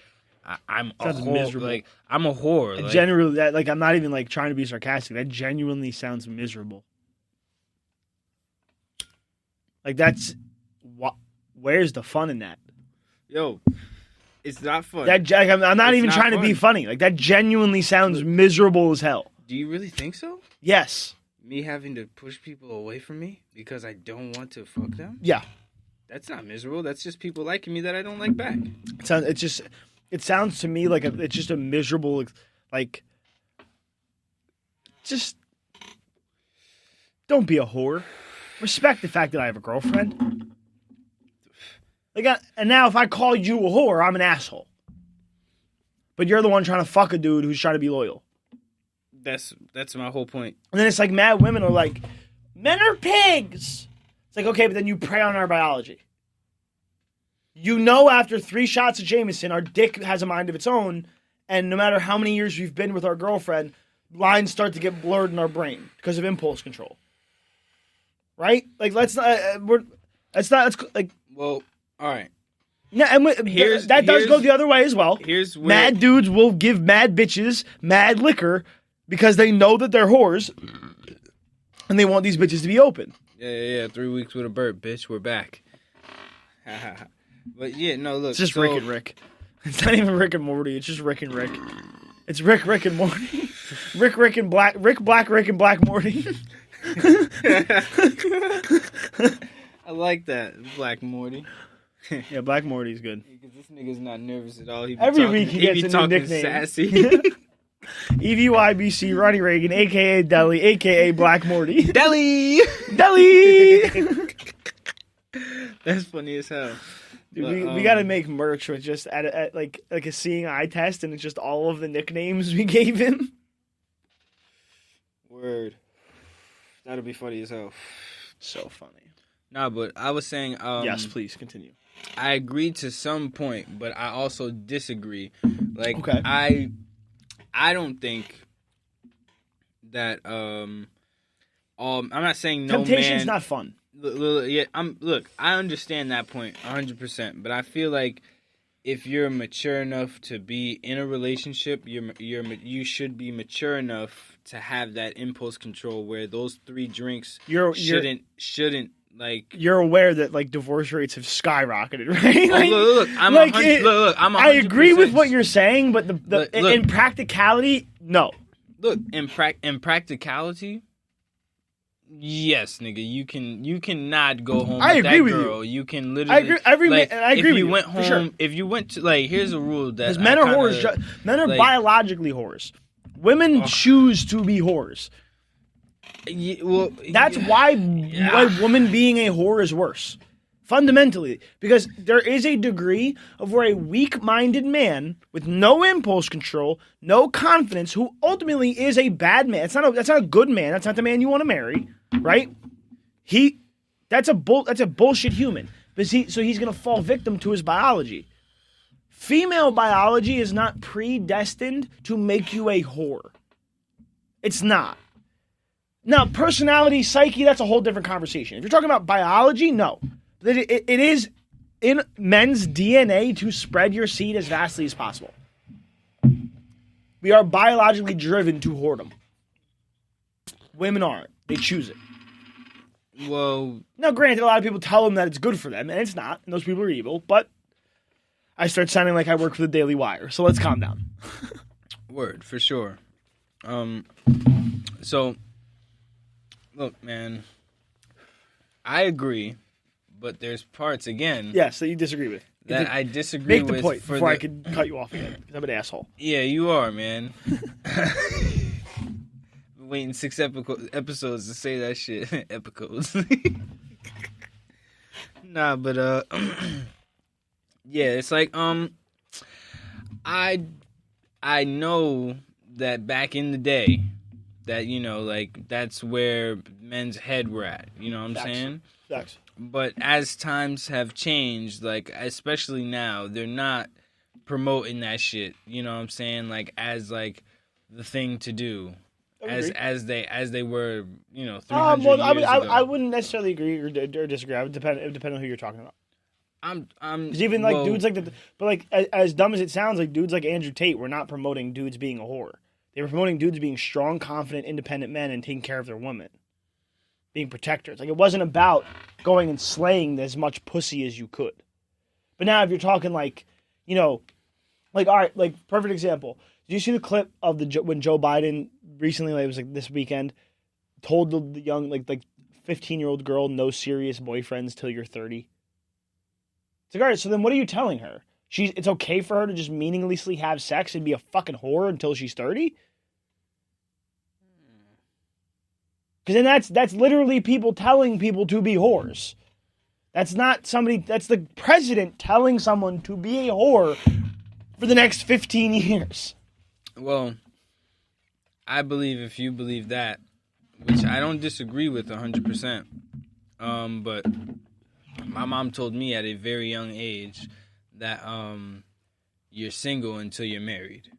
I'm a Sounds whore. miserable. Like I'm a whore. Like, Generally, that I'm not even like trying to be sarcastic. That genuinely sounds miserable. Like that's where's the fun in that? yo, it's not fun. That I'm not It's even not trying to be fun. funny. Like that genuinely sounds miserable as hell. Do you really think so? Yes. Me having to push people away from me because I don't want to fuck them? Yeah. That's not miserable. That's just people liking me that I don't like back. It sounds to me like it's just a miserable like just don't be a whore. Respect the fact that I have a girlfriend. Like, and now if I call you a whore, I'm an asshole. But you're the one trying to fuck a dude who's trying to be loyal. That's my whole point. And then it's like mad women are like, men are pigs. It's like, okay, but then you prey on our biology. You know, after 3 shots of Jameson, our dick has a mind of its own, and no matter how many years we've been with our girlfriend, lines start to get blurred in our brain because of impulse control. Right? Like, let's like. Well, all right. No, and that does go the other way as well. Here's where Mad dudes will give mad bitches mad liquor because they know that they're whores, and they want these bitches to be open. Yeah. 3 weeks with a bird, bitch. We're back. But yeah, no, look. It's just Rick and Rick. It's not even Rick and Morty. It's just Rick and Rick. It's Rick and Morty. Rick and Black. Rick and Black Morty. I like that, Black Morty. Yeah, Black Morty's good. Because this nigga's not nervous at all. Every week he gets a new nickname. Sassy. EVYBC Ronnie Reagan, a.k.a. Deli, a.k.a. Black Morty. Deli! That's funny as hell. Dude, we got to make merch with just at like a seeing eye test, and it's just all of the nicknames we gave him. Word. That'll be funny as hell. So funny. Nah, but I was saying... yes, please, continue. I agree to some point, but I also disagree. Like, Okay. I don't think that I'm not saying no Temptation's man. not fun. Yeah, look. I understand that point 100%, but I feel like if you're mature enough to be in a relationship, you should be mature enough to have that impulse control where those 3 drinks shouldn't. Like, you're aware that like divorce rates have skyrocketed, right? Like, look, I'm like 100%. I'm 100%. I agree with what you're saying, but Look. in practicality, no. Look, in practicality, yes, nigga, you cannot go home I with agree that with girl. you. You can literally. I agree with if you, you went for home, sure. if you went to like, here's a rule that Because men are whores. Men are biologically whores. Women choose to be whores. Well, That's why a woman being a whore is worse. Fundamentally. Because there is a degree of where a weak-minded man with no impulse control, no confidence, who ultimately is a bad man. That's not a good man. That's not the man you want to marry, right? That's a bullshit human. So he's going to fall victim to his biology. Female biology is not predestined to make you a whore. It's not. Now, personality, psyche, that's a whole different conversation. If you're talking about biology, no. It is in men's DNA to spread your seed as vastly as possible. We are biologically driven to whoredom. Women aren't. They choose it. Well, Now, granted, a lot of people tell them that it's good for them, and it's not, and those people are evil, but I start sounding like I work for the Daily Wire, so let's calm down. Word, for sure. So, look, man, I agree, but there's parts, again, Yes, that you disagree with. that I disagree Make with. the point for before I can cut you off again. 'Cause I'm an asshole. Yeah, you are, man. Been waiting 6 episodes to say that shit. Episodes. Nah, but yeah, it's like I know that back in the day, that, you know, like, that's where men's head were at. You know what I'm Facts. saying? Facts. But as times have changed, like, especially now, they're not promoting that shit. You know what I'm saying? Like, as like the thing to do, as they were, you know, 300 well, years ago. I wouldn't necessarily agree or disagree. It would depend on who you're talking about. I'm 'Cause even like dudes like but like as dumb as it sounds, like dudes like Andrew Tate were not promoting dudes being a whore. They were promoting dudes being strong, confident, independent men and taking care of their women, being protectors. Like, it wasn't about going and slaying as much pussy as you could. But now if you're talking like, you know, like, all right, like, perfect example. Did you see the clip of when Joe Biden recently, like, it was like this weekend, told the young like 15-year-old girl, no serious boyfriends till you're 30? It's like, all right, so then what are you telling her? It's okay for her to just meaninglessly have sex and be a fucking whore until she's 30? Because then that's literally people telling people to be whores. That's not somebody, that's the president telling someone to be a whore for the next 15 years. Well, I believe if you believe that, which I don't disagree with 100%, but my mom told me at a very young age that you're single until you're married.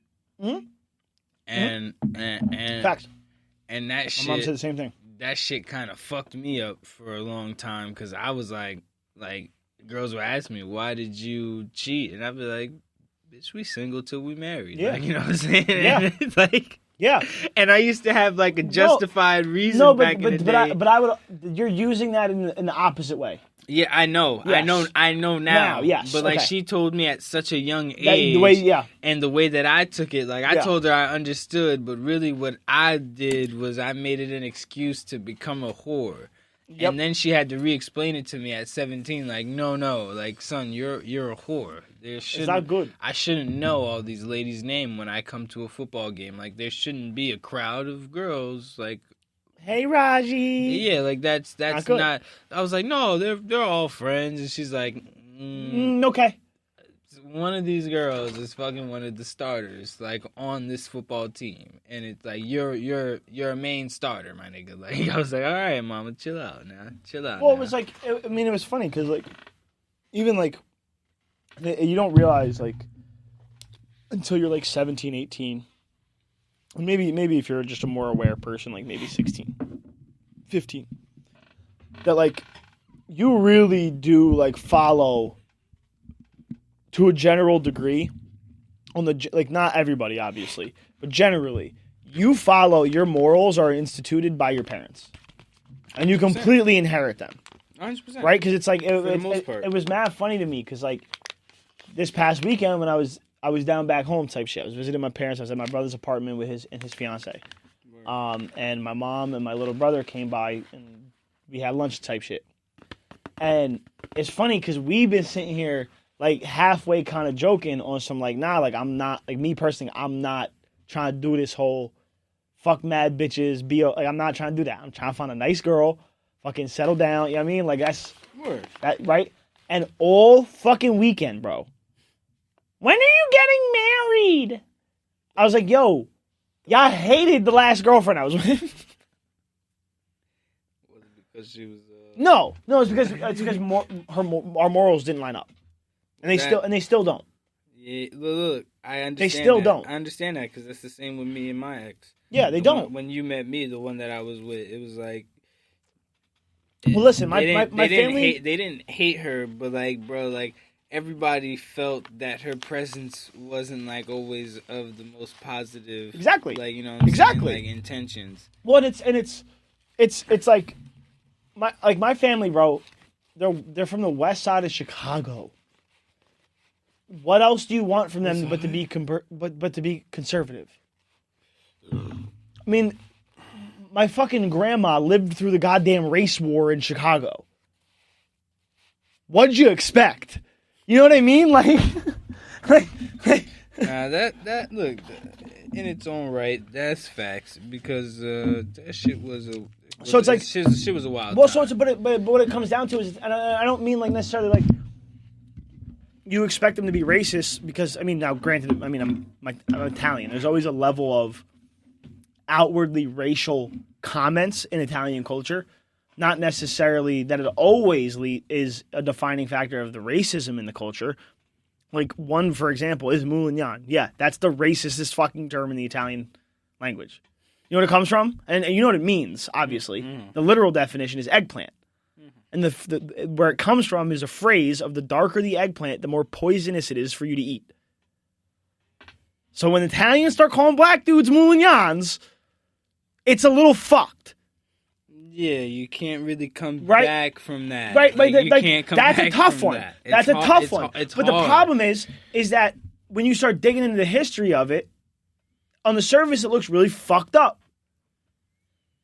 Mm-hmm. And Facts. And that shit, my mom said the same thing. That shit kind of fucked me up for a long time, because I was like girls would ask me, why did you cheat? And I'd be like, bitch, we single till we married. Yeah. Like, you know what I'm saying? Yeah. And it's like, yeah. And I used to have like a justified reason back in the day. But I would. You're using that in the opposite way. Yeah, I know. Yes. I know now. Yes. But like, okay. she told me at such a young age. And the way that I took it, like, I told her I understood, but really what I did was I made it an excuse to become a whore. Yep. And then she had to re-explain it to me at 17, like, no, like, son, you're a whore. It's not good. I shouldn't know all these ladies' names when I come to a football game. Like, there shouldn't be a crowd of girls, like, hey, Raji. Yeah, like, that's not. I was like, no, they're all friends, and she's like, okay. One of these girls is fucking one of the starters, like, on this football team, and it's like, you're a main starter, my nigga. Like, I was like, all right, mama, chill out now, chill out. Well, now. it was like, I mean, it was funny because, like, even like, you don't realize, like, until you're like 17, 18. Maybe if you're just a more aware person, like maybe 16, 15, that like you really do like follow to a general degree on the, like, not everybody obviously, but generally you follow, your morals are instituted by your parents and you completely inherit them. 100%. Right? Because it's like, it was mad funny to me because like this past weekend when I was down back home type shit. I was visiting my parents. I was at my brother's apartment with his fiance. And my mom and my little brother came by and we had lunch type shit. And it's funny because we've been sitting here like halfway kind of joking on some like, nah, like I'm not, like me personally, I'm not trying to do this whole fuck mad bitches, like I'm not trying to do that. I'm trying to find a nice girl, fucking settle down, you know what I mean? Like that's, that, right? And all fucking weekend, bro. When are you getting married? I was like, yo, y'all hated the last girlfriend I was with. Was it because she was? No, it's because our morals didn't line up, and they still don't. Yeah, look, I understand. They still don't. I understand that because that's the same with me and my ex. Yeah, they don't. When you met me, the one that I was with, it was like. Well, listen, my family. They didn't hate her, but like, bro, like. Everybody felt that her presence wasn't like always of the most positive. Exactly. Like, you know what I'm saying? Like intentions. Well, it's like my family, bro. They're from the west side of Chicago. What else do you want from them but to be but to be conservative? I mean, my fucking grandma lived through the goddamn race war in Chicago. What'd you expect? You know what I mean? Like that look, in its own right, that's facts because that shit was a. So it's like shit was a wild. Well, time. so it's but what it comes down to is, and I don't mean like necessarily like you expect them to be racist because I mean now granted I mean I'm Italian. There's always a level of outwardly racial comments in Italian culture. Not necessarily that it always is a defining factor of the racism in the culture. Like one, for example, is moulignon. Yeah, that's the racistest fucking term in the Italian language. You know what it comes from? And you know what it means, obviously. Mm-hmm. The literal definition is eggplant. Mm-hmm. And where it comes from is a phrase of the darker the eggplant, the more poisonous it is for you to eat. So when Italians start calling black dudes moulignons, it's a little fucked. Yeah, you can't really come back from that. Right, like, you can't come that's back a tough from one. That. That's a tough one. It's but hard. The problem is that when you start digging into the history of it, on the surface it looks really fucked up.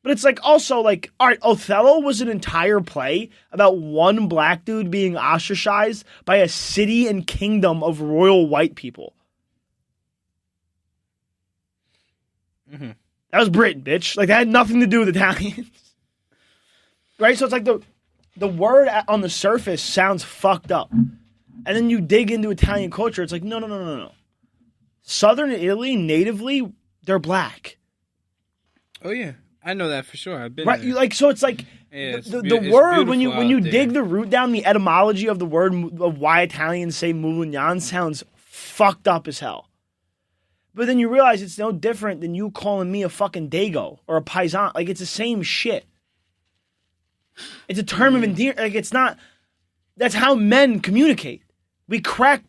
But it's like also like, all right, Othello was an entire play about one black dude being ostracized by a city and kingdom of royal white people. Mm-hmm. That was Britain, bitch. Like that had nothing to do with Italians. Right? So it's like the word on the surface sounds fucked up. And then you dig into Italian culture, it's like, no. Southern Italy, natively, they're black. Oh, yeah. I know that for sure. I've been right. there. Like, so it's like the word, when you dig the root down, the etymology of the word, of why Italians say moulignon sounds fucked up as hell. But then you realize it's no different than you calling me a fucking dago or a paisan. Like, it's the same shit. It's a term of endearment. Like, it's not. That's how men communicate. We crack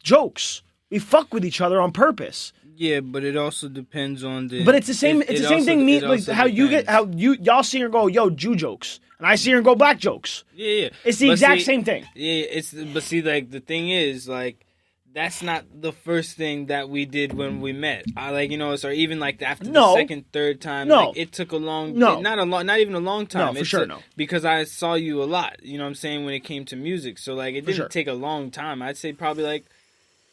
jokes. We fuck with each other on purpose. Yeah, but it also depends on the. But it's the same. It's the same thing. Like how y'all see her go, yo, Jew jokes, and I see her go, black jokes. Yeah. It's the exact same thing. Yeah, but see, like the thing is, like that's not the first thing that we did when we met. Or even like after the second, third time. No, like, it took a long. No, not even a long time. No, for sure, because I saw you a lot. You know what I'm saying, when it came to music. So like it didn't take a long time. I'd say probably like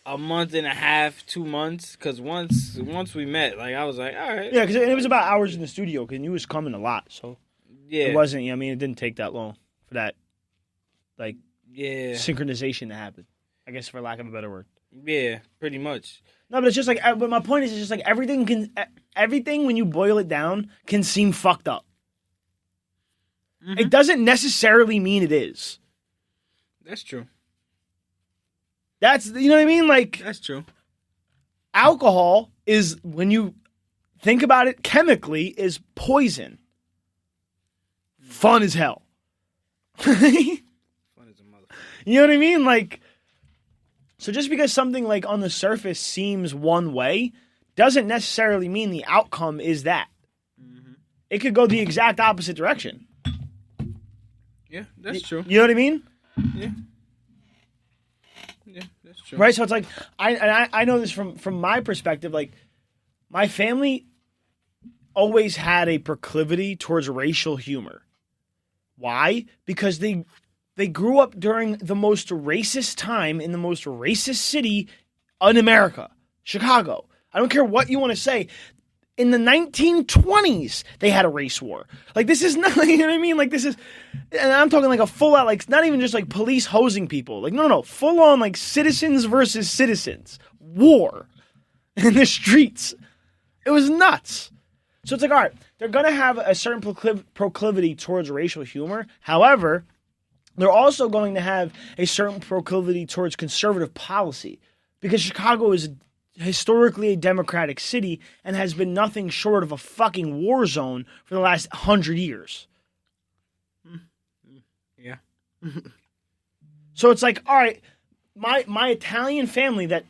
a month and a half, 2 months. Because once we met, like I was like, all right. Yeah, because it was about hours in the studio. Because you was coming a lot, so yeah, it wasn't. I mean, it didn't take that long for that, like, synchronization to happen. I guess, for lack of a better word. Yeah, pretty much. No, but it's just like. But my point is, it's just like everything when you boil it down can seem fucked up. Mm-hmm. It doesn't necessarily mean it is. That's true. You know what I mean? Like, that's true. Alcohol is, when you think about it chemically, is poison. Fun as hell. Fun as a motherfucker. You know what I mean? Like, so just because something like on the surface seems one way doesn't necessarily mean the outcome is that. Mm-hmm. It could go the exact opposite direction. Yeah, that's true. You know what I mean? Yeah. Yeah, that's true. Right, so it's like I know this from my perspective. Like, my family always had a proclivity towards racial humor. Why? Because they grew up during the most racist time in the most racist city in America, Chicago. I don't care what you want to say. In the 1920s, they had a race war. Like, this is not, you know what I mean? Like, this is, and I'm talking like a full out, like, not even just like police hosing people. Like, no, full on, like, citizens versus citizens. War in the streets. It was nuts. So it's like, all right, they're going to have a certain proclivity towards racial humor. However, they're also going to have a certain proclivity towards conservative policy, because Chicago is historically a democratic city and has been nothing short of a fucking war zone for the last 100 years. Yeah. So it's like, all right, my Italian family that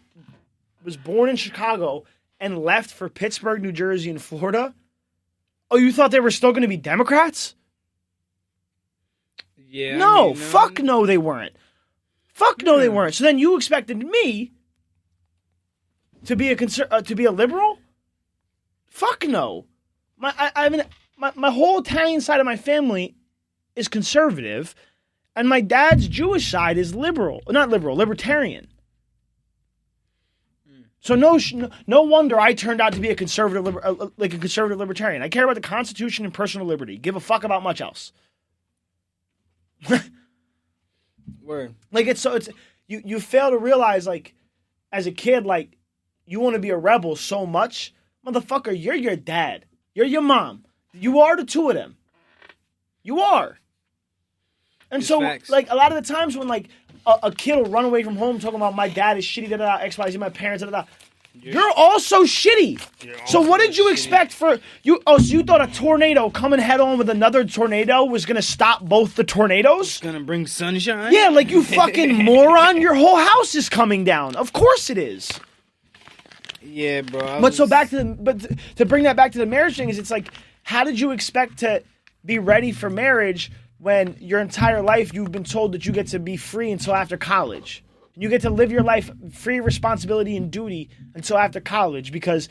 was born in Chicago and left for Pittsburgh, New Jersey, and Florida. Oh, you thought they were still going to be Democrats? Yeah. No, fuck no, they weren't. Fuck no, they weren't. So then you expected me to be a liberal? Fuck no. My whole Italian side of my family is conservative, and my dad's Jewish side is libertarian. So no wonder I turned out to be a conservative libertarian. I care about the Constitution and personal liberty. Give a fuck about much else. Word. Like you fail to realize, like, as a kid, like, you want to be a rebel so much, motherfucker. You're your dad. You're your mom. You are the two of them. You are. And so, facts. like, a lot of the times when, like, a kid will run away from home talking about my dad is shitty, da-da-da, XYZ, my parents, da-da-da. You're also shitty. So what did you expect for you? Oh, so you thought a tornado coming head on with another tornado was going to stop both the tornadoes? It's gonna bring sunshine? Yeah, like, you fucking moron. Your whole house is coming down. Of course it is. Yeah, bro. But to bring that back to the marriage thing is, it's like, how did you expect to be ready for marriage when your entire life you've been told that you get to be free until after college? You get to live your life free of responsibility and duty until after college, because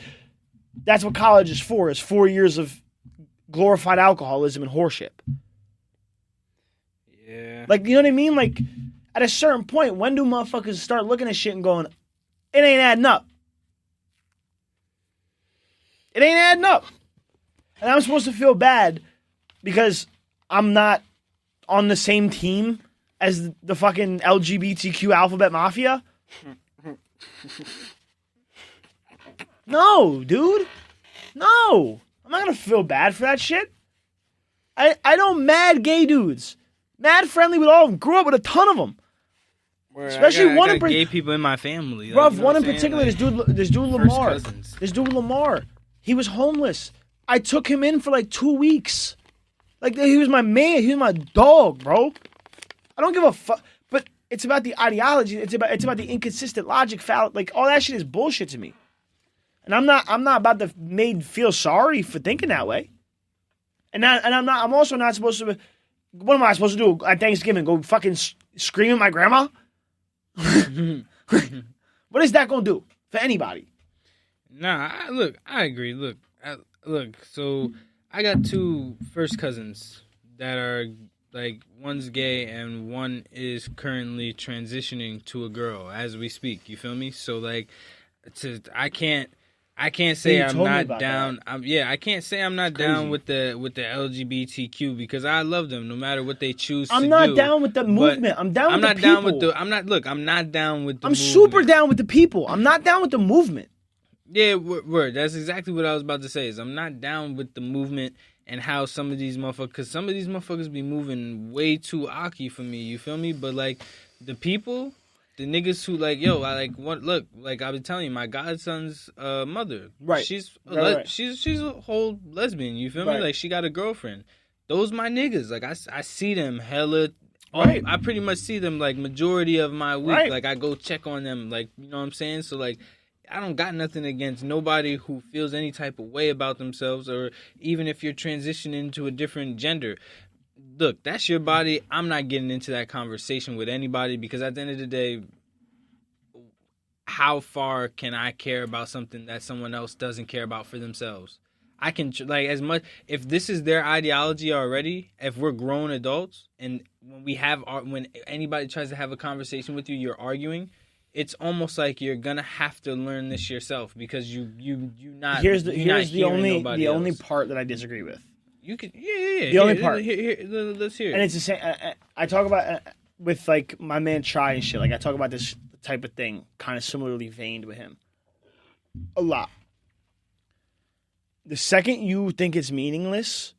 that's what college is for, is 4 years of glorified alcoholism and whoreship. Yeah. Like, you know what I mean? Like, at a certain point, when do motherfuckers start looking at shit and going, it ain't adding up? It ain't adding up. And I'm supposed to feel bad because I'm not on the same team as the fucking LGBTQ alphabet mafia? No, dude. No. I'm not going to feel bad for that shit. I know mad gay dudes. Mad friendly with all of them. Grew up with a ton of them. Especially one in gay people in my family. Bruv, you know one in what I'm particular, saying? this dude Lamar. cousins. This dude Lamar. He was homeless. I took him in for like 2 weeks. Like, he was my man. He was my dog, bro. I don't give a fuck. But it's about the ideology. It's about the inconsistent logic. Like, all that shit is bullshit to me. And I'm not about to made feel sorry for thinking that way. I'm also not supposed to. What am I supposed to do at Thanksgiving? Go fucking scream at my grandma? What is that gonna do for anybody? Nah, I agree. Look. So I got 2 first cousins that are, like, one's gay and one is currently transitioning to a girl as we speak. You feel me? So, like, I can't say I'm not down. I can't say I'm not down with the LGBTQ, because I love them no matter what they choose to do. I'm not down with the movement. I'm down with the people. I'm not down with the I'm movement. super down with the people. I'm not down with the movement. Yeah, word. That's exactly what I was about to say. Is I'm not down with the movement and how some of these motherfuckers, because some of these motherfuckers be moving way too aki for me. You feel me? But, like, the people, the niggas who, like, yo, I like what? Look, like, I've been telling you, my godson's mother, right? She's right. she's a whole lesbian. You feel me? Right. Like, she got a girlfriend. Those my niggas. Like, I see them hella. Right. I pretty much see them, like, majority of my week. Right. Like, I go check on them. Like, you know what I'm saying? So, like, I don't got nothing against nobody who feels any type of way about themselves, or even if you're transitioning to a different gender. Look, that's your body. I'm not getting into that conversation with anybody, because at the end of the day, how far can I care about something that someone else doesn't care about for themselves? I can, like, as much, if this is their ideology already, if we're grown adults, and when anybody tries to have a conversation with you, you're arguing, it's almost like you're gonna have to learn this yourself, because you not. Here's the only part that I disagree with. You could yeah. The only part. Let's hear it. And it's the same. I talk about with, like, my man Try and shit. Like, I talk about this type of thing, kind of similarly veined with him, a lot. The second you think it's meaningless,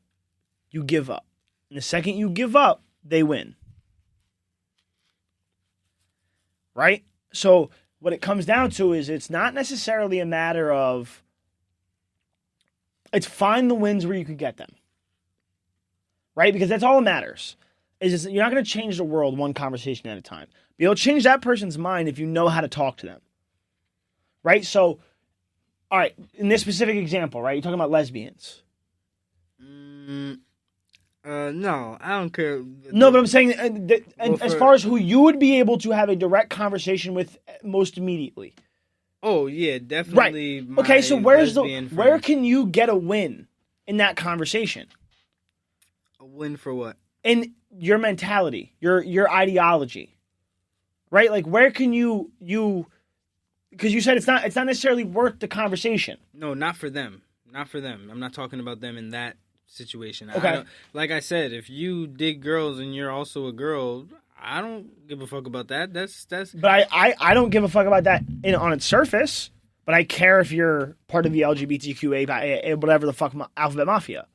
you give up. And the second you give up, they win. Right? So what it comes down to is, it's not necessarily a matter of, it's find the wins where you can get them. Right? Because that's all that matters. Is you're not going to change the world one conversation at a time. But you'll change that person's mind if you know how to talk to them. Right? So, all right, in this specific example, right? You're talking about lesbians. No, I don't care. No, but I'm saying, as far as who you would be able to have a direct conversation with most immediately. Oh yeah, definitely. Right. Okay, so where can you get a win in that conversation. A win for what? In your mentality, your ideology, right? Like, where can you because you said it's not necessarily worth the conversation. No, not for them. Not for them. I'm not talking about them in that situation. Okay. Like I said, if you dig girls and you're also a girl, I don't give a fuck about that. That's. But I don't give a fuck about that on its surface. But I care if you're part of the LGBTQA, whatever the fuck, alphabet mafia.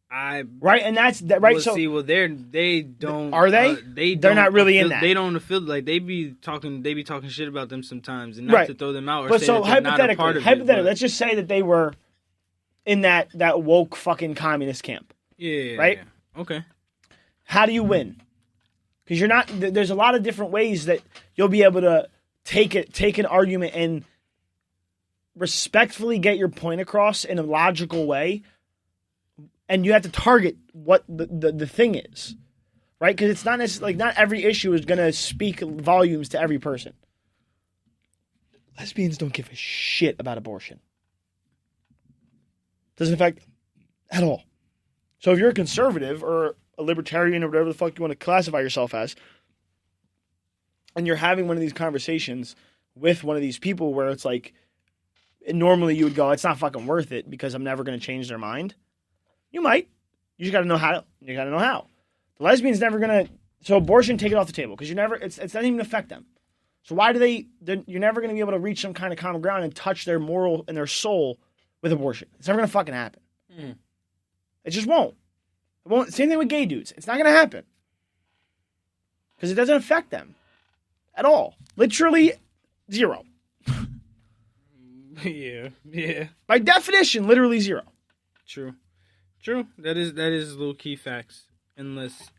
Right, and that's that. Right, well, so see, well, they don't. Are they? They're not really in that. They don't feel like they be talking shit about them sometimes, and not right. to throw them out. Or but say so that they're not a part of hypothetically, it, let's just say that they were in that woke fucking communist camp. Yeah. Right. Yeah. Okay. How do you win? Because you're not. There's a lot of different ways that you'll be able to take an argument and respectfully get your point across in a logical way. And you have to target what the thing is, right? Because it's not necessarily like not every issue is going to speak volumes to every person. Lesbians don't give a shit about abortion. Doesn't affect at all. So if you're a conservative or a libertarian or whatever the fuck you want to classify yourself as, and you're having one of these conversations with one of these people where it's like, normally you would go, it's not fucking worth it because I'm never going to change their mind. You might. You just got to know how. You got to know how. The lesbian's never gonna. So abortion, take it off the table because It's not even affect them. So why do they? You're never gonna be able to reach some kind of common ground and touch their moral and their soul with abortion. It's never gonna fucking happen. It just won't. It won't. Same thing with gay dudes. It's not gonna happen because it doesn't affect them at all. Literally zero. Yeah. By definition, literally zero. True. That is little key facts. Unless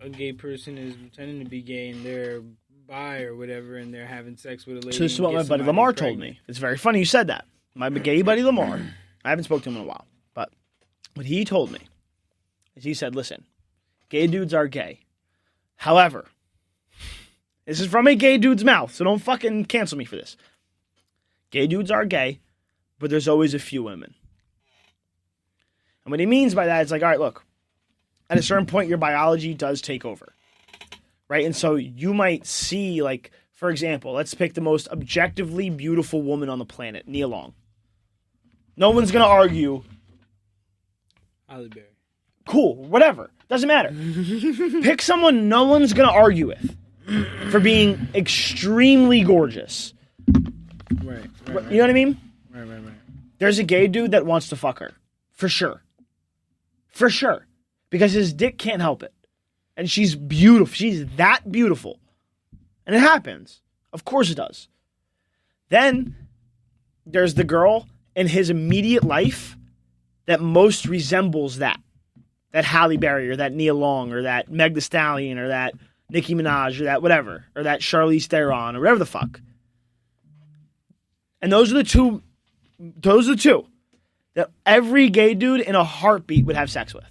a gay person is pretending to be gay and they're bi or whatever, and they're having sex with a lady. So this is what my buddy Lamar told me. It's very funny you said that. My gay buddy Lamar. I haven't spoken to him in a while, but what he told me is he said, "Listen, gay dudes are gay. However, this is from a gay dude's mouth, so don't fucking cancel me for this. Gay dudes are gay, but there's always a few women." And what he means by that is like, all right, look, at a certain point, your biology does take over, right? And so you might see, like, for example, let's pick the most objectively beautiful woman on the planet, Nia Long. No one's going to argue. Halle Berry. Cool, whatever. Doesn't matter. Pick someone no one's going to argue with for being extremely gorgeous. Right. You know what I mean? Right. There's a gay dude that wants to fuck her. For sure. Because his dick can't help it. And she's beautiful. She's that beautiful. And it happens. Of course it does. Then there's the girl in his immediate life that most resembles that. That Halle Berry or that Nia Long or that Meg Thee Stallion or that Nicki Minaj or that whatever. Or that Charlize Theron or whatever the fuck. And those are the two that every gay dude in a heartbeat would have sex with.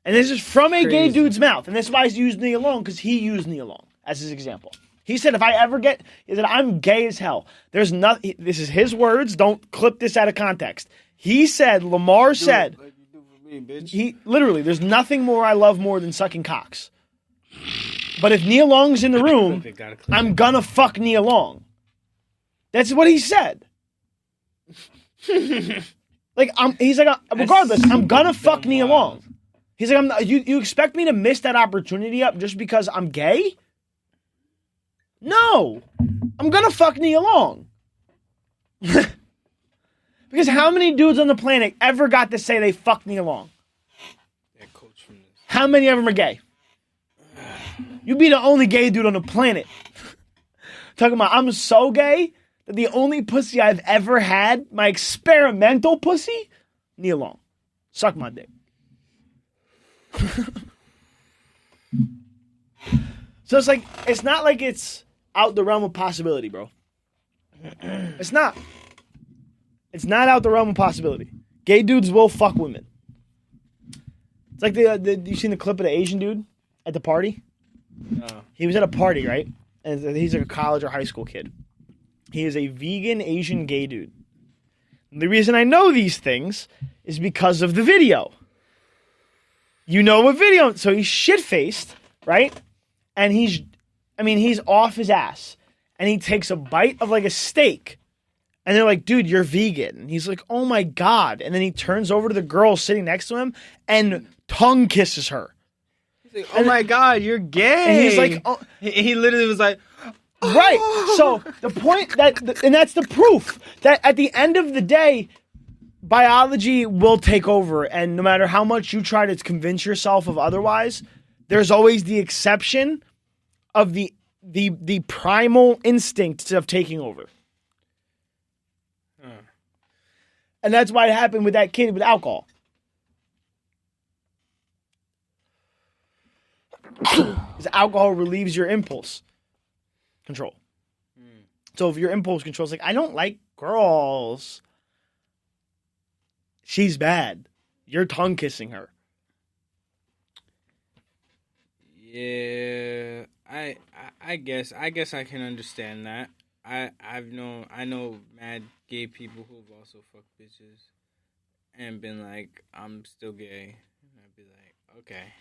And this is from a gay dude's mouth. And that's why he's used Nia Long, because he used Nia Long as his example. He said, I'm gay as hell. There's nothing, this is his words. Don't clip this out of context. He said, Lamar said, like you do for me, bitch. He literally, there's nothing more I love more than sucking cocks. But if Nia Long's in the room, I'm gonna fuck Nia Long. That's what he said. Regardless, I'm gonna fuck Nia Long. He's like, you expect me to miss that opportunity up just because I'm gay? No, I'm gonna fuck Nia Long. Because how many dudes on the planet ever got to say they fucked Nia Long? How many of them are gay? You'd be the only gay dude on the planet. Talking about, I'm so gay that the only pussy I've ever had, my experimental pussy, Nia Long. Suck my dick. So it's like, it's not like it's out the realm of possibility, bro. It's not. It's not out the realm of possibility. Gay dudes will fuck women. It's like you seen the clip of the Asian dude at the party? He was at a party, right? And he's like a college or high school kid. He is a vegan Asian gay dude. And the reason I know these things is because of the video. You know what video? So he's shit-faced, right? And he's off his ass. And he takes a bite of like a steak. And they're like, dude, you're vegan. And he's like, oh my God. And then he turns over to the girl sitting next to him and tongue kisses her. He's like, oh my God, you're gay. And he's like, oh. He literally was like, Right. So the point and that's the proof that at the end of the day, biology will take over. And no matter how much you try to convince yourself of otherwise, there's always the exception of the primal instinct of taking over. And that's why it happened with that kid with alcohol. Because alcohol relieves your impulse control. So if your impulse control is like, I don't like girls, she's bad. You're tongue kissing her. Yeah, I guess I can understand that. I know mad gay people who've also fucked bitches and been like, I'm still gay. And I'd be like, okay.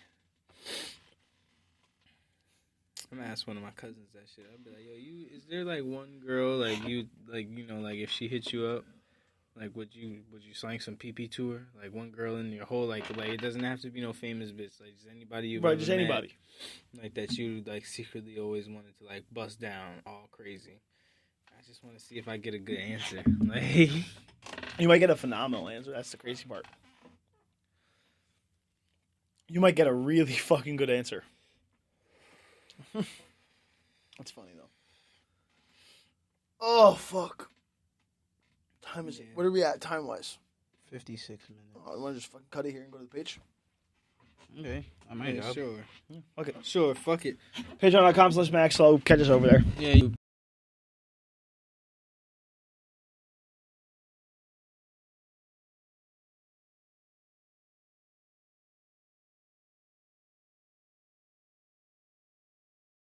I'm gonna ask one of my cousins that shit. I'd be like, yo, is there like one girl like if she hit you up, like would you slang some pee to her? Like one girl in your whole like it doesn't have to be no famous bitch, like just anybody you've Right, ever just met, anybody. like that you like secretly always wanted to like bust down all crazy. I just want to see if I get a good answer. Like You might get a phenomenal answer. That's the crazy part. You might get a really fucking good answer. That's funny though. Oh fuck. Time is it? What are we at time wise? 56 minutes. Oh, I want to just fucking cut it here and go to the page. Okay, I might yeah, have. sure. Okay. Sure, fuck it. Patreon.com/MaxLow. Catch us over there. Yeah, you